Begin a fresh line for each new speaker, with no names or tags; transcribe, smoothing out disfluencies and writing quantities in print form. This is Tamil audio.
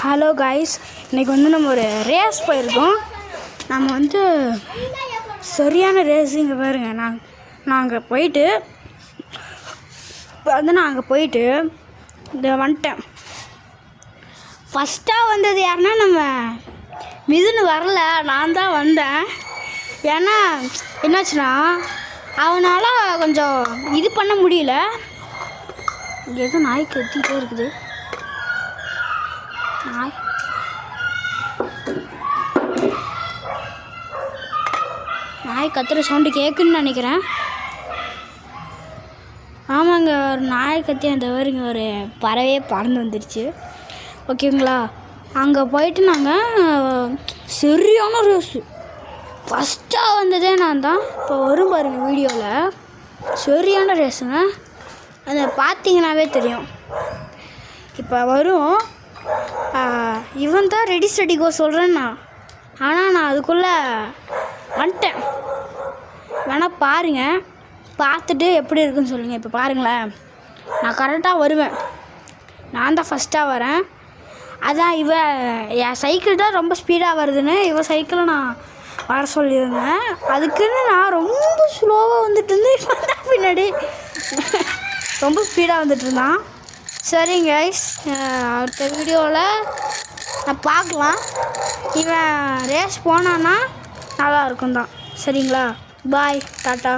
ஹலோ காய்ஸ், இன்றைக்கி வந்து நம்ம ஒரு ரேஸ் போயிருக்கோம். நம்ம வந்து சரியான ரேஸ். இங்கே பாருங்க, நான் அங்கே போயிட்டு இந்த வந்துட்டேன். ஃபஸ்ட்டாக வந்தது யாருன்னா நம்ம மிதுன்னு வரல, நான் தான் வந்தேன். ஏன்னா என்னாச்சுன்னா அவனால் கொஞ்சம் இது பண்ண முடியல. இங்கே எதுவும் நாய் கத்திக்கிட்டே இருக்குது. நாய் கத்துற சவுண்டு கேட்குன்னு நினைக்கிறேன். ஆமாங்க, ஒரு நாய் கத்தி அந்த வருங்க ஒரு பறவையே பறந்து வந்துடுச்சு. ஓகேங்களா, அங்கே போயிட்டு நாங்கள் சரியான ரேஸு. ஃபஸ்ட்டாக வந்ததே நான் தான். இப்போ வரும் பாருங்க வீடியோவில், சரியான ரேஸுங்க. அதை பார்த்தீங்கன்னாவே தெரியும். இப்போ வரும். இவன் தான் ரெடி ஸ்டடி கோ சொல்கிறேன்னா, ஆனால் நான் அதுக்குள்ளே வந்துட்டேன். வேணால் பாருங்கள், பார்த்துட்டு எப்படி இருக்குன்னு சொல்லுங்கள். இப்போ பாருங்களேன், நான் கரெக்டாக வருவேன். நான் தான் ஃபஸ்ட்டாக வரேன். அதான் என் சைக்கிள் தான் ரொம்ப ஸ்பீடாக வருதுன்னு இவன் சைக்கிளை நான் வர சொல்லியிருந்தேன். அதுக்குன்னு நான் ரொம்ப ஸ்லோவாக வந்துட்டு இருந்தேன். பின்னாடி ரொம்ப ஸ்பீடாக வந்துட்டு இருந்தான். சரிங்க கைஸ், அடுத்த வீடியோவில் நான் பார்க்கலாம். இவன் ரேஸ் போனான்னா நல்லா இருக்கும் தான். சரிங்களா, பாய், டாட்டா.